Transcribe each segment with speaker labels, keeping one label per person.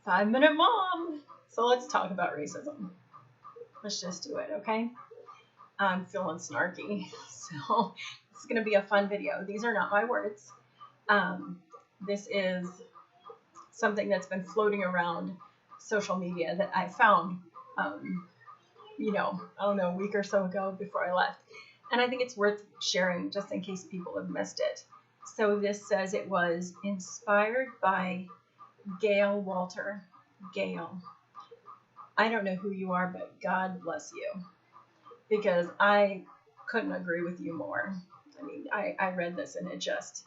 Speaker 1: 5-minute mom. So let's talk about racism. Let's just do it, okay? I'm feeling snarky, so it's going to be a fun video. These are not my words. This is something that's been floating around social media that I found, I don't know, a week or so ago before I left. And I think it's worth sharing just in case people have missed it. So this says it was inspired by Gail Walter. Gail. I don't know who you are, but God bless you. Because I couldn't agree with you more. I mean, I read this and it just,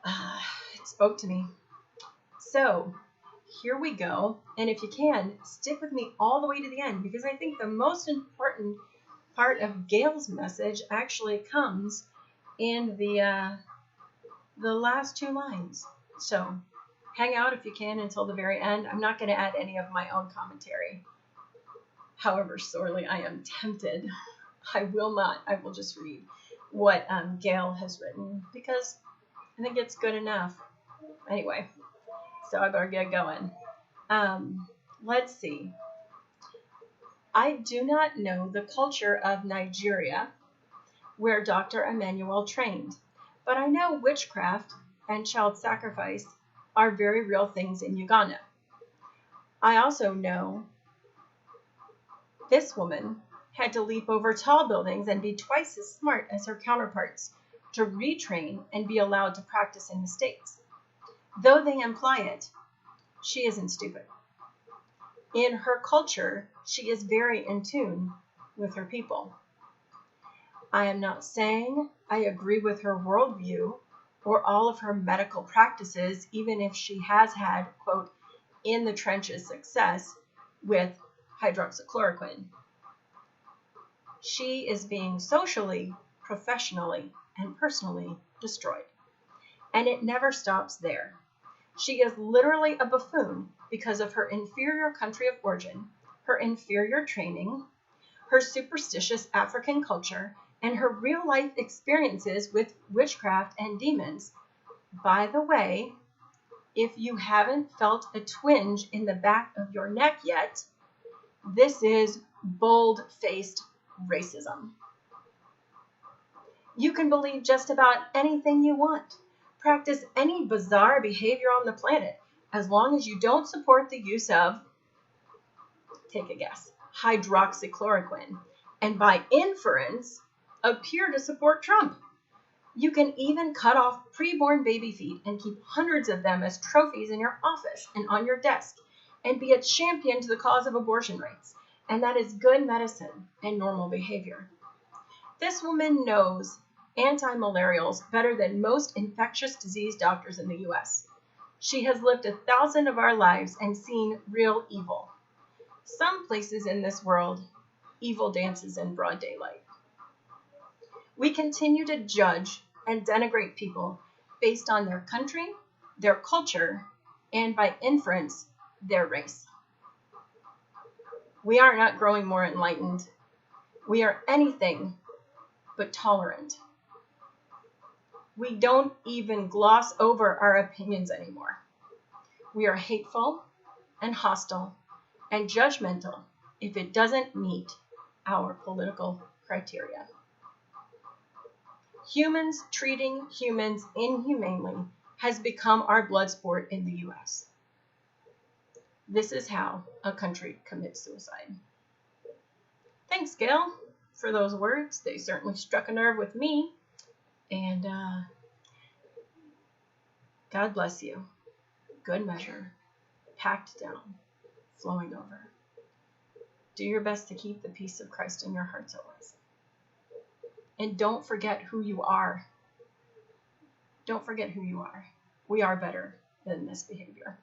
Speaker 1: it spoke to me. So here we go. And if you can, stick with me all the way to the end, because I think the most important part of Gail's message actually comes in the last 2 lines. So hang out if you can until the very end. I'm not going to add any of my own commentary. However sorely I am tempted, I will not. I will just read what Gail has written, because I think it's good enough. Anyway, so I better get going. Let's see. I do not know the culture of Nigeria, where Dr. Emmanuel trained, but I know witchcraft and child sacrifice are very real things in Uganda. I also know this woman had to leap over tall buildings and be twice as smart as her counterparts to retrain and be allowed to practice in the States. Though they imply it, she isn't stupid. In her culture, she is very in tune with her people. I am not saying I agree with her worldview or all of her medical practices, even if she has had, quote, in the trenches success with hydroxychloroquine. She is being socially, professionally, and personally destroyed. And it never stops there. She is literally a buffoon because of her inferior country of origin, her inferior training, her superstitious African culture, and her real-life experiences with witchcraft and demons. By the way, if you haven't felt a twinge in the back of your neck yet, this is bold-faced racism. You can believe just about anything you want, practice any bizarre behavior on the planet, as long as you don't support the use of, take a guess, hydroxychloroquine, and by inference, appear to support Trump. You can even cut off preborn baby feet and keep hundreds of them as trophies in your office and on your desk, and be a champion to the cause of abortion rights. And that is good medicine and normal behavior. This woman knows anti-malarials better than most infectious disease doctors in the U.S. She has lived 1,000 of our lives and seen real evil. Some places in this world, evil dances in broad daylight. We continue to judge and denigrate people based on their country, their culture, and by inference, their race. We are not growing more enlightened. We are anything but tolerant. We don't even gloss over our opinions anymore. We are hateful and hostile and judgmental if it doesn't meet our political criteria. Humans treating humans inhumanely has become our blood sport in the U.S. This is how a country commits suicide. Thanks, Gail, for those words. They certainly struck a nerve with me. And God bless you. Good measure, packed down, flowing over. Do your best to keep the peace of Christ in your hearts always. And don't forget who you are. Don't forget who you are. We are better than this behavior.